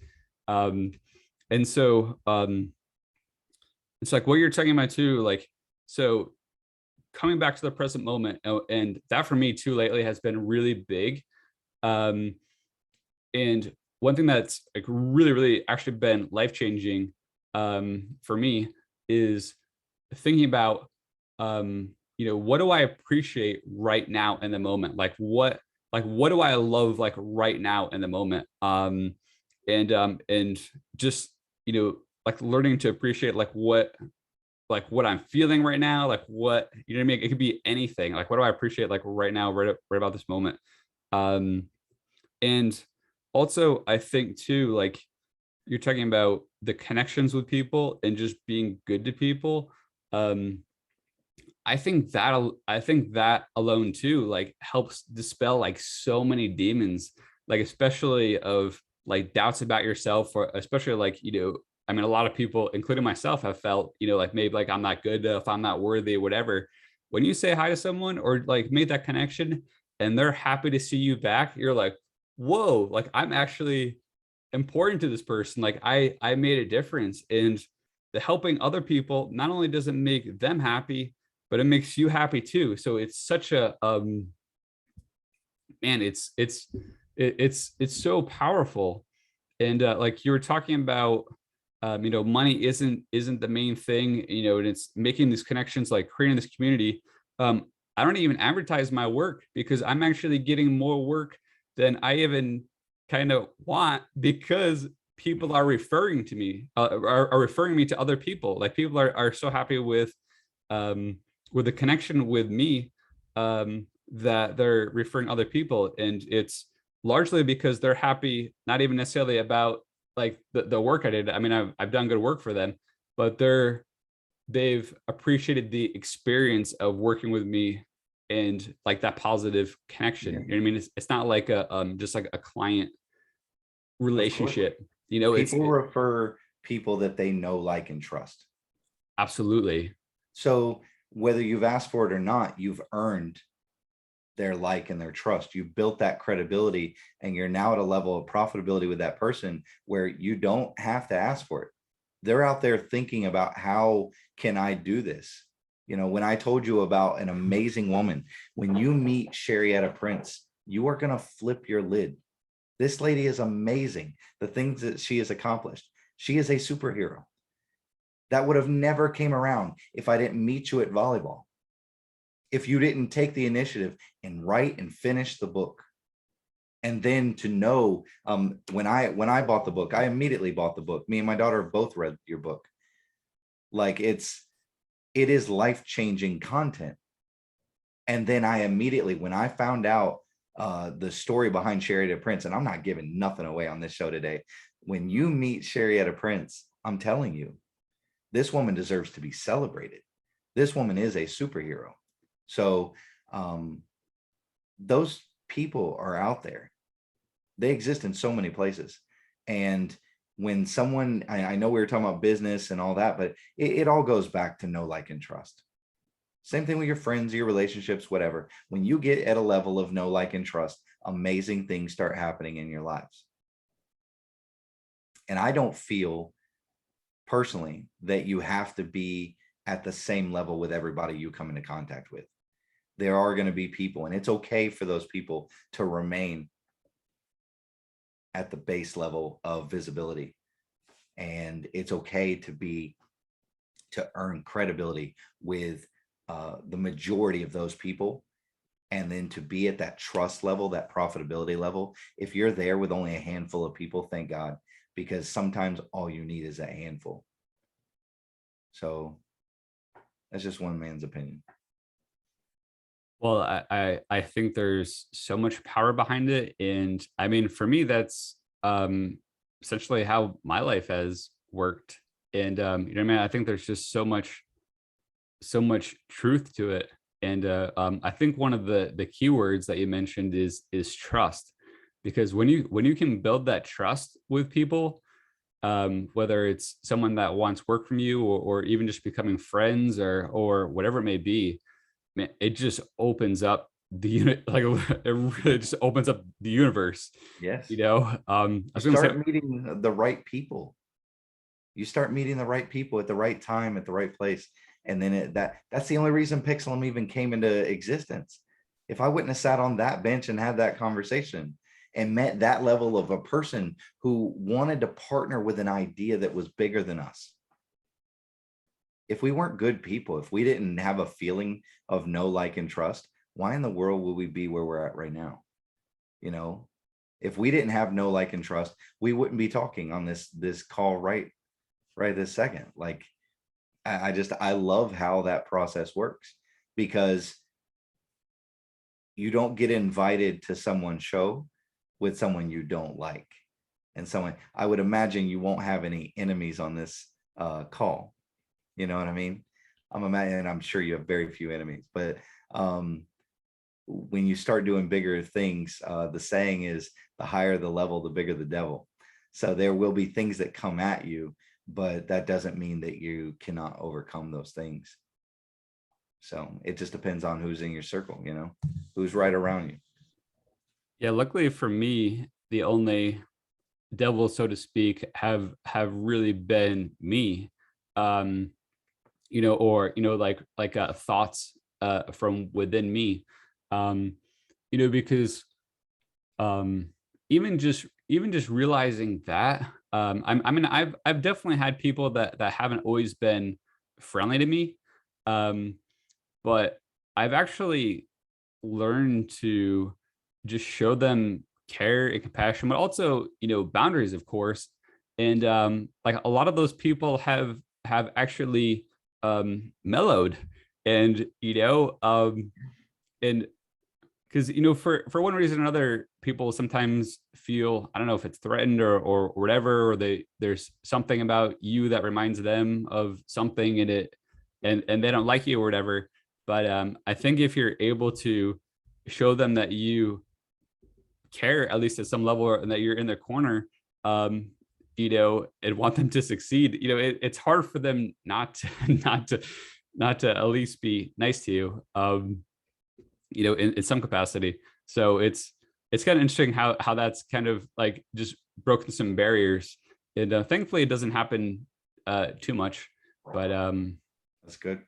S1: um and so it's like what you're talking about too, like, so coming back to the present moment, and that for me too lately has been really big. um And one thing that's like really, really actually been life changing for me is thinking about, what do I appreciate right now in the moment? Like what do I love like right now in the moment? And just, like learning to appreciate like what I'm feeling right now, like what, you know what I mean? It could be anything. Like what do I appreciate like right now, right about this moment? Um, and also, I think too, like you're talking about the connections with people and just being good to people. Um, I think that alone too, like helps dispel like so many demons, like especially of like doubts about yourself, or especially like, I mean, a lot of people, including myself, have felt, like maybe like I'm not good enough, I'm not worthy, whatever. When you say hi to someone or like make that connection and they're happy to see you back, you're like, whoa, like I'm actually important to this person. Like I made a difference. And the helping other people not only doesn't make them happy, but it makes you happy too. So it's such a man, it's so powerful. And like you were talking about, money isn't the main thing, and it's making these connections, like creating this community. I don't even advertise my work because I'm actually getting more work than I even kind of want, because people are referring to me, are referring me to other people. Like people are so happy with the connection with me, that they're referring other people, and it's largely because they're happy, not even necessarily about like the work I did. I mean, I've done good work for them, but they've appreciated the experience of working with me and like that positive connection.
S2: Yeah,
S1: You know what I mean? It's not like a just like a client
S2: of course.
S1: relationship.
S2: People refer people that they know, like, and trust.
S1: Absolutely.
S2: So whether you've asked for it or not, you've earned their like and their trust. You built that credibility, and you're now at a level of profitability with that person where you don't have to ask for it. They're out there thinking about, how can I do this? When I told you about an amazing woman, when you meet Sherrietta Prince, you are going to flip your lid. This lady is amazing. The things that she has accomplished. She is a superhero. That would have never came around if I didn't meet you at volleyball, if you didn't take the initiative and write and finish the book. And then to know, when I bought the book, I immediately bought the book. Me and my daughter have both read your book. Like, it is life-changing content. And then I immediately, when I found out the story behind Sherrietta Prince, and I'm not giving nothing away on this show today, when you meet Sherrietta Prince, I'm telling you, this woman deserves to be celebrated. This woman is a superhero. So those people are out there. They exist in so many places. And when someone, I know we were talking about business and all that, but it all goes back to know, like, and trust. Same thing with your friends, your relationships, whatever. When you get at a level of know, like, and trust, amazing things start happening in your lives. And I don't feel personally that you have to be at the same level with everybody you come into contact with. There are going to be people, and it's okay for those people to remain at the base level of visibility. And it's okay to earn credibility with the majority of those people, and then to be at that trust level, that profitability level. If you're there with only a handful of people, thank God. because sometimes all you need is a handful. So that's just one man's opinion.
S1: Well, I think there's so much power behind it. And I mean, for me, that's essentially how my life has worked. And you know what I mean? I think there's just so much truth to it. And I think one of the keywords that you mentioned is trust, because when you can build that trust with people, whether it's someone that wants work from you, or even just becoming friends, or whatever it may be, man, it just opens up the unit, like it really just opens up the universe.
S2: Yes.
S1: You know, I
S2: You
S1: was gonna say,
S2: start meeting the right people. You start meeting the right people at the right time, at the right place. And then that's the only reason Pixelum even came into existence. If I wouldn't have sat on that bench and had that conversation and met that level of a person who wanted to partner with an idea that was bigger than us, if we weren't good people, if we didn't have a feeling of know, like, and trust, why in the world would we be where we're at right now? You know, if we didn't have know, like, and trust, we wouldn't be talking on this call right this second. Like, I love how that process works, because you don't get invited to someone's show with someone you don't like. And someone, I would imagine you won't have any enemies on this call. You know what I mean? I'm sure you have very few enemies, but when you start doing bigger things, the saying is, the higher the level, the bigger the devil. So there will be things that come at you, but that doesn't mean that you cannot overcome those things. So it just depends on who's in your circle, you know, who's right around you.
S1: yeah, luckily for me, the only devil, so to speak, have really been me. Um, you know, or you know, like thoughts from within me. You know, because um even just realizing that, I mean, I've definitely had people that haven't always been friendly to me, um but I've actually learned to just show them care and compassion, but also, you know, boundaries, of course. And like a lot of those people have actually mellowed. And you know, and because you know, for one reason or another, people sometimes feel, I don't know if it's threatened or whatever, or there's something about you that reminds them of something in it, and they don't like you or whatever. But I think if you're able to show them that you care, at least at some level, and that you're in their corner, um you know, and want them to succeed, you know, it's hard for them not to not to at least be nice to you, you know, in some capacity. So it's kind of interesting how that's kind of like just broken some barriers. And thankfully it doesn't happen too much. But
S2: That's good.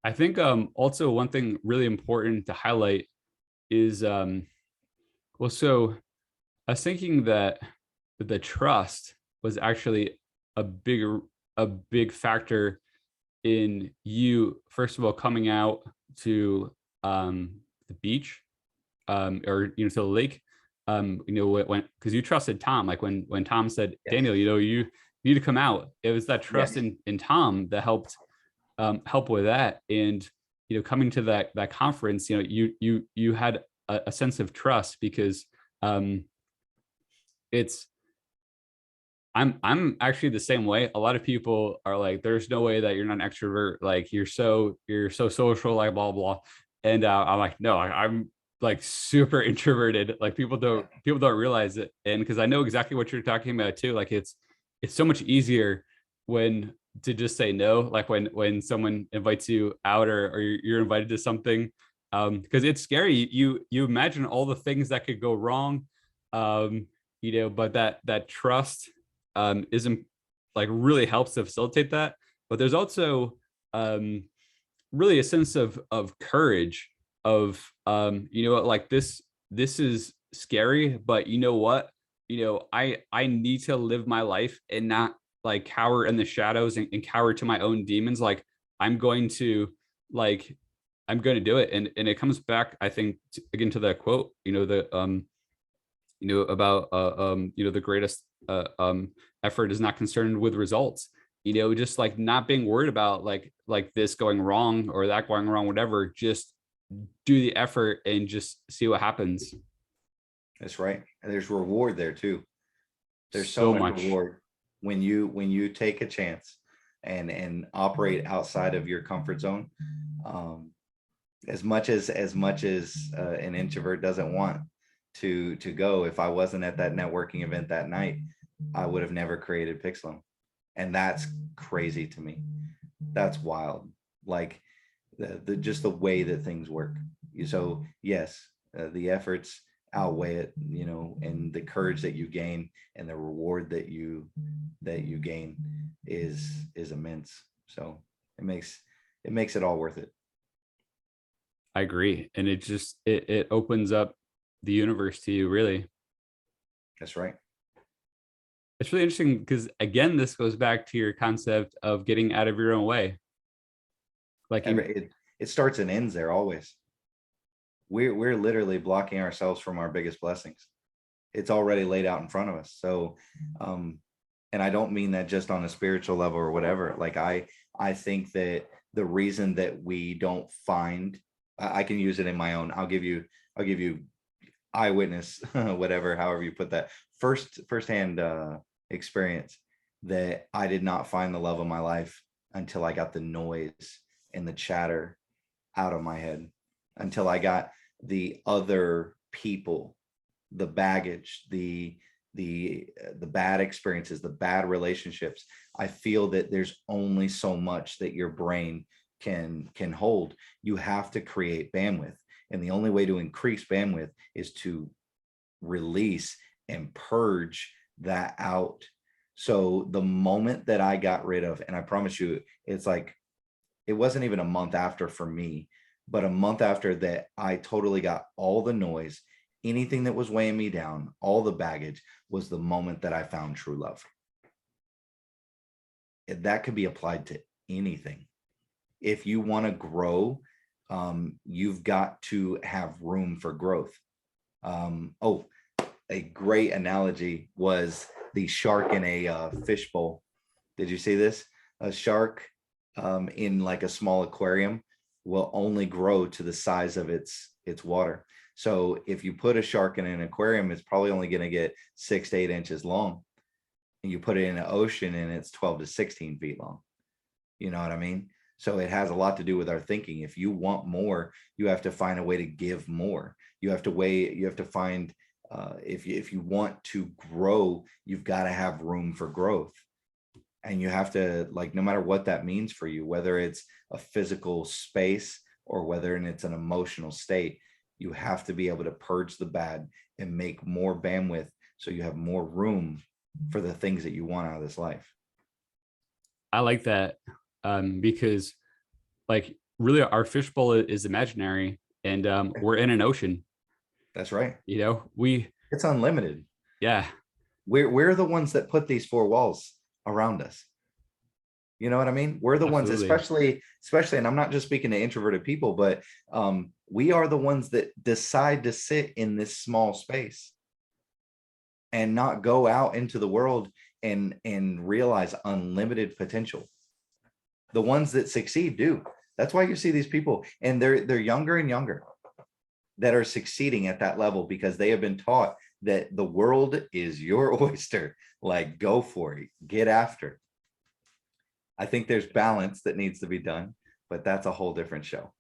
S1: I think also one thing really important to highlight is well, so I was thinking that the trust was actually a bigger a big factor in you, first of all, coming out to the beach, or you know, to the lake, you know, when because you trusted Tom, like when Tom said,
S2: Yes.
S1: Daniel, you know, you need to come out. It was that trust
S2: Yes.
S1: in Tom that helped help with that. And you know, coming to that conference, you know, you had a sense of trust, because um it's I'm actually the same way. A lot of people are like, "There's no way that you're not an extrovert. Like you're so social, like blah blah." And I'm like, "No, I'm like super introverted. Like people don't realize it." And because I know exactly what you're talking about too. Like it's so much easier when to just say no. Like when someone invites you out, or you're invited to something, because it's scary. You imagine all the things that could go wrong, you know, but that trust isn't like really helps to facilitate that. But there's also really a sense of courage of you know what, like this is scary, but you know what, you know, I need to live my life and not like cower in the shadows, and cower to my own demons. Like I'm going to like I'm going to do it. And it comes back, I think, again to that quote, you know, the you know, about you know, the greatest effort is not concerned with results. Just like not being worried about like this going wrong or that going wrong, whatever. Just do the effort and just see what happens.
S2: That's right. And there's reward there too. There's so
S1: So
S2: much
S1: much.
S2: reward when you take a chance and operate outside of your comfort zone. Um, as much as an introvert doesn't want to go, if I wasn't at that networking event that night, I would have never created Pixlum. And that's crazy to me. That's wild. Like the just the way that things work. So yes, the efforts outweigh it, and the courage that you gain and the reward that you gain is immense. So it makes it all worth it.
S1: I agree. And it opens up the universe to you, really.
S2: That's right.
S1: It's really interesting because again, this goes back to your concept of getting out of your own way. Like you,
S2: It starts and ends there always. We're literally blocking ourselves from our biggest blessings. It's already laid out in front of us. So and I don't mean that just on a spiritual level or whatever. Like I think that the reason that we don't find, I can use it in my own, I'll give you eyewitness, whatever, however you put that, firsthand experience, that I did not find the love of my life until I got the noise and the chatter out of my head, until I got the other people, the baggage, the bad experiences, the bad relationships. I feel that there's only so much that your brain can hold. You have to create bandwidth. And the only way to increase bandwidth is to release and purge that out. So the moment that I got rid of, and I promise you, it's like, it wasn't even a month after for me, but a month after that, I totally got all the noise, anything that was weighing me down, all the baggage, was the moment that I found true love. That could be applied to anything. If you want to grow, you've got to have room for growth. A great analogy was the shark in a fishbowl. Did you see this? A shark in like a small aquarium will only grow to the size of its water. So if you put a shark in an aquarium, it's probably only going to get 6 to 8 inches long. And you put it in an ocean and it's 12 to 16 feet long. You know what I mean? So it has a lot to do with our thinking. If you want more, you have to find a way to give more. You have to find, if you want to grow, you've got to have room for growth. And you have to, like, no matter what that means for you, whether it's a physical space or whether it's an emotional state, you have to be able to purge the bad and make more bandwidth so you have more room for the things that you want out of this life.
S1: I like that because like really our fishbowl is imaginary and we're in an ocean.
S2: That's right.
S1: It's
S2: unlimited.
S1: Yeah.
S2: We're the ones that put these four walls around us. You know what I mean? We're the ones, especially, and I'm not just speaking to introverted people, but we are the ones that decide to sit in this small space and not go out into the world and realize unlimited potential. The ones that succeed do. That's why you see these people, and they're younger and younger, that are succeeding at that level because they have been taught that the world is your oyster. Like, go for it, get after. I think there's balance that needs to be done, but that's a whole different show.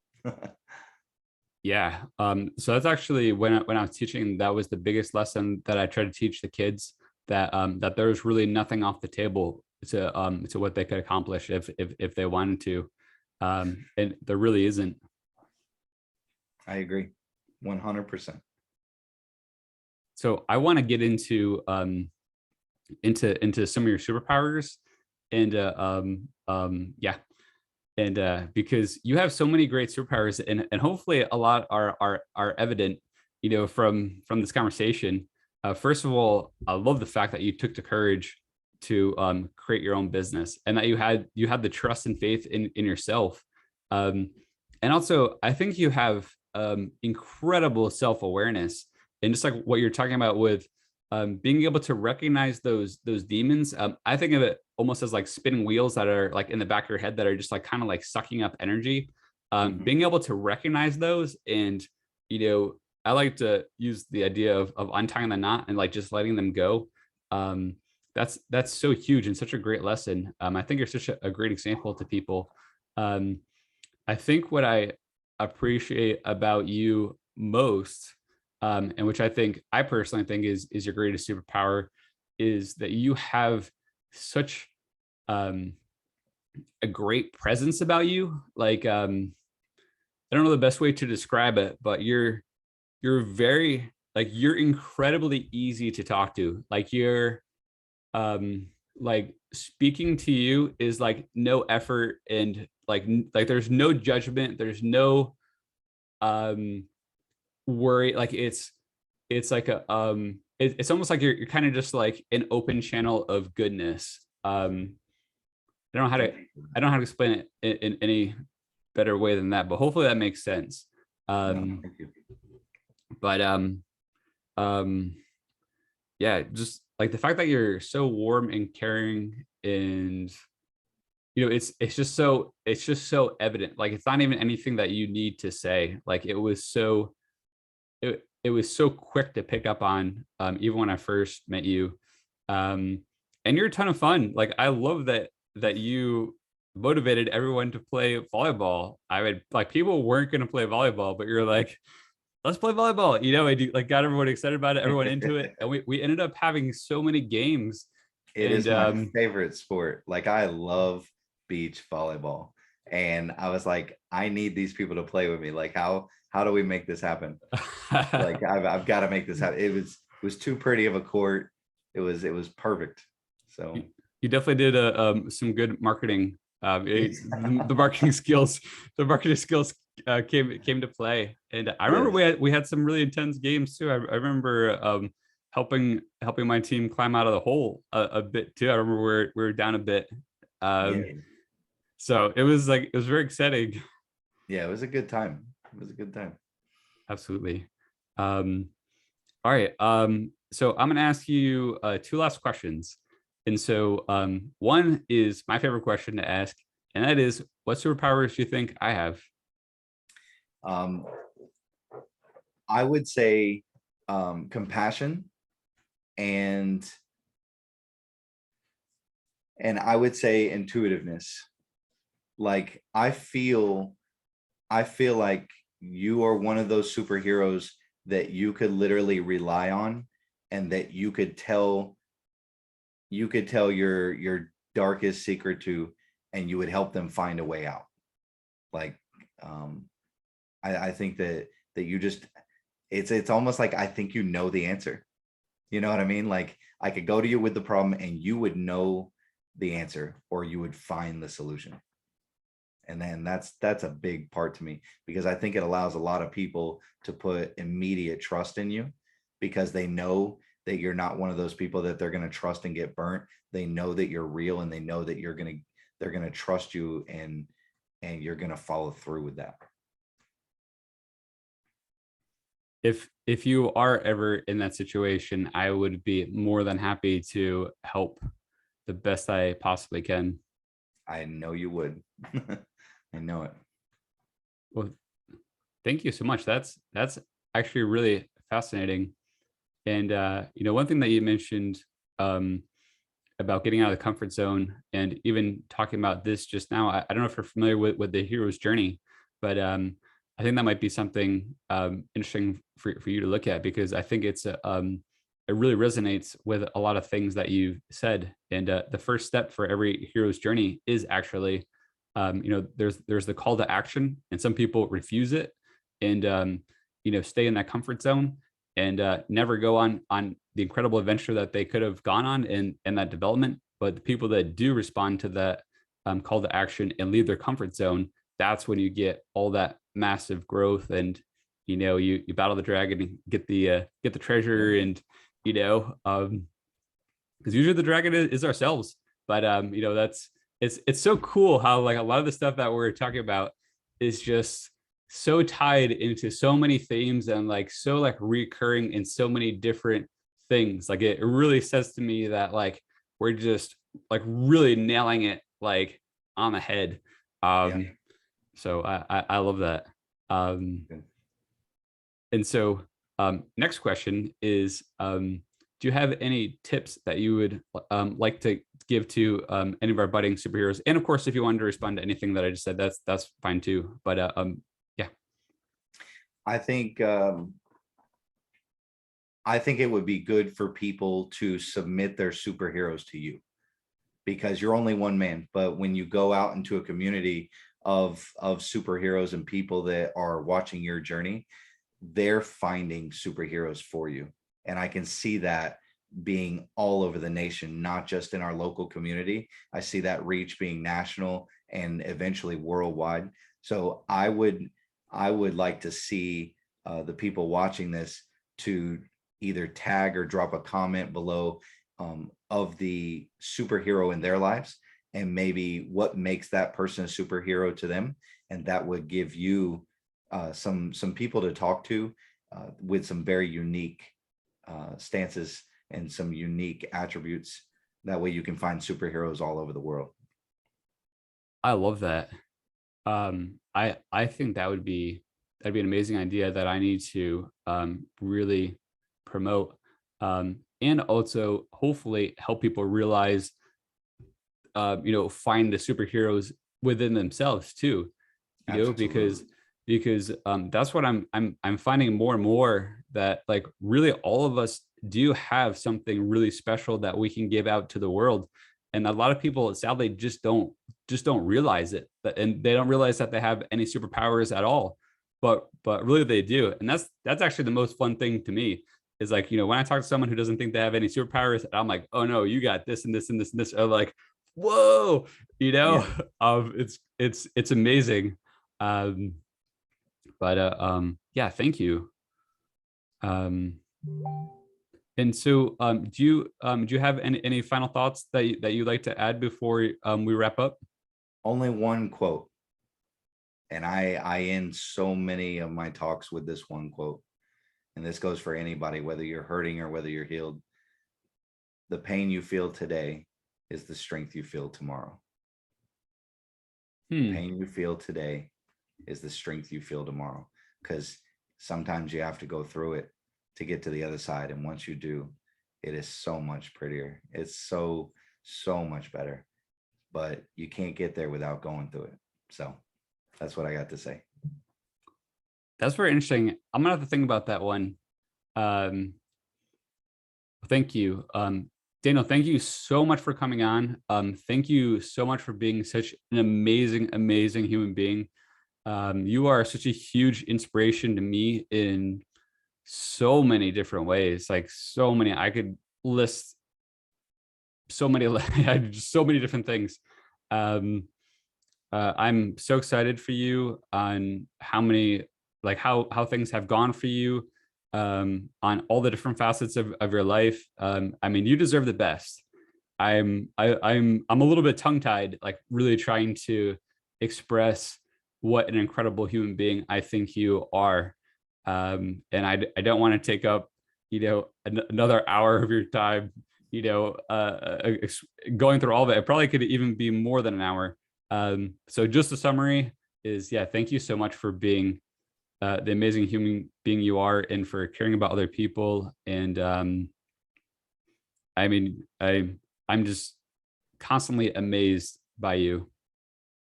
S1: Yeah. So that's actually when I was teaching, that was the biggest lesson that I tried to teach the kids, that that there was really nothing off the table to what they could accomplish if they wanted to. And there really isn't.
S2: I agree 100%.
S1: So I want to get into some of your superpowers, and yeah, and because you have so many great superpowers, and hopefully a lot are evident, from this conversation. First of all, I love the fact that you took the courage to create your own business, and that you had the trust and faith in yourself. And also, I think you have incredible self-awareness, and just like what you're talking about with being able to recognize those demons. I think of it almost as like spinning wheels that are like in the back of your head that are just like kind of like sucking up energy. Being able to recognize those, and I like to use the idea of untying the knot and like just letting them go. Um, that's so huge and such a great lesson. I think you're such a great example to people. Um, I think what I appreciate about you most, and which I personally think is your greatest superpower, is that you have such um, a great presence about you. Like I don't know the best way to describe it, but you're very like you're incredibly easy to talk to. Like you're like speaking to you is like no effort, and like there's no judgment, there's no um worry. Like it's like it's almost like you're kind of just like an open channel of goodness. I don't know how to I don't know how to explain it in any better way than that, but hopefully that makes sense.
S2: No,
S1: um
S2: thank you.
S1: but um yeah, just like the fact that you're so warm and caring, and it's just so evident. Like it's not even anything that you need to say. Like it was so quick to pick up on, even when I first met you. And you're a ton of fun. Like I love that you motivated everyone to play volleyball. I would like people weren't going to play volleyball, but you're like, let's play volleyball. And you like got everyone excited about it, everyone into it, and we ended up having so many games.
S2: It
S1: And
S2: is my favorite sport. Like I love beach volleyball. And I was like, I need these people to play with me. Like how do we make this happen? Like I've got to make this happen. It was too pretty of a court. It was perfect. So
S1: you definitely did some good marketing. The marketing skills, came to play. And I remember
S2: yes.
S1: we had some really intense games too. I remember helping my team climb out of the hole a bit too. I remember we were down a bit.
S2: Yeah.
S1: So it was very exciting.
S2: Yeah, it was a good time. It was a good time.
S1: Absolutely. Um, all right. So I'm going to ask you two last questions. And so one is my favorite question to ask, and that is, what superpowers do you think I have?
S2: Um, I would say compassion, and I would say intuitiveness. Like I feel like you are one of those superheroes that you could literally rely on, and that you could tell your darkest secret to, and you would help them find a way out. Like um I think that you just, it's almost like I think you know the answer. You know what I mean? Like I could go to you with the problem and you would know the answer, or you would find the solution. And then that's a big part to me, because I think it allows a lot of people to put immediate trust in you, because they know that you're not one of those people that they're going to trust and get burnt. They know that you're real, and they know that they're going to trust you, and you're going to follow through with that.
S1: If you are ever in that situation, I would be more than happy to help the best I possibly can.
S2: I know you would. I know it.
S1: Well, thank you so much. That's actually really fascinating. And one thing that you mentioned um, about getting out of the comfort zone, and even talking about this just now, I don't know if you're familiar with the hero's journey, but I think that might be something interesting for you to look at, because I think it really resonates with a lot of things that you said. And the first step for every hero's journey is actually, there's the call to action, and some people refuse it, and stay in that comfort zone, and never go on the incredible adventure that they could have gone on in that development. But the people that do respond to that call to action and leave their comfort zone, that's when you get all that massive growth, and you battle the dragon and get the treasure. And because usually the dragon is ourselves. But that's it's so cool how like a lot of the stuff that we're talking about is just so tied into so many themes, and like so like recurring in so many different things. Like it really says to me that like we're just like really nailing it like on the head.
S2: Yeah.
S1: So I love that. Um,
S2: Good.
S1: and so next question is, do you have any tips that you would like to give to any of our budding superheroes? And of course, if you wanted to respond to anything that I just said, that's fine too. But yeah.
S2: I think it would be good for people to submit their superheroes to you, because you're only one man. But when you go out into a community of superheroes and people that are watching your journey, they're finding superheroes for you. And I can see that being all over the nation, not just in our local community. I see that reach being national and eventually worldwide. So I would like to see the people watching this to either tag or drop a comment below of the superhero in their lives, and maybe what makes that person a superhero to them. And that would give you some people to talk to with some very unique stances and some unique attributes. That way you can find superheroes all over the world.
S1: I love that. I think that'd be an amazing idea that I need to really promote, and also hopefully help people realize, find the superheroes within themselves too,
S2: Absolutely.
S1: because that's what I'm finding more and more, that like really all of us do have something really special that we can give out to the world. And a lot of people sadly just don't realize it, and they don't realize that they have any superpowers at all, but really they do. And that's actually the most fun thing to me, is like, when I talk to someone who doesn't think they have any superpowers, I'm like, oh no, you got this and this and this and this. Or like, whoa,
S2: Yeah.
S1: it's amazing. um yeah, thank you. um and so do you have any final thoughts that you'd like to add before we wrap up?
S2: Only one quote. And I end so many of my talks with this one quote. And this goes for anybody, whether you're hurting or whether you're healed. The pain you feel today is the strength you feel tomorrow. The
S1: Hmm.
S2: pain you feel today is the strength you feel tomorrow. Because sometimes you have to go through it to get to the other side. And once you do, it is so much prettier. It's so, so much better. But you can't get there without going through it. So that's what I got to say.
S1: That's very interesting. I'm gonna have to think about that one. um Thank you. Daniel, thank you so much for coming on. Thank you so much for being such an amazing, amazing human being. You are such a huge inspiration to me in so many different ways. Like so many, I could list so many, so many different things. Um, I'm so excited for you on how things have gone for you, on all the different facets of your life. I mean, you deserve the best. I'm a little bit tongue tied, like really trying to express what an incredible human being I think you are. And I don't want to take up, another hour of your time, going through all of it. It probably could even be more than an hour. So just a summary is, yeah, thank you so much for being the amazing human being you are, and for caring about other people. And I mean, I'm just constantly amazed by you.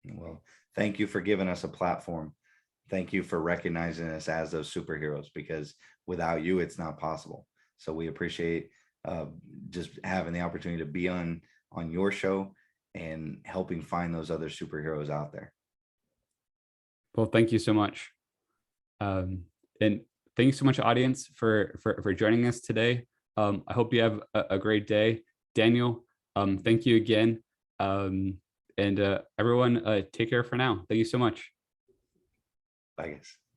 S2: Well, thank you for giving us a platform. Thank you for recognizing us as those superheroes, because without you, it's not possible. So we appreciate uh, just having the opportunity to be on your show and helping find those other superheroes out there.
S1: Well, thank you so much. And thanks so much, audience, for joining us today. I hope you have a great day. Daniel, thank you again. And everyone, take care for now. Thank you so much.
S2: Bye, guys.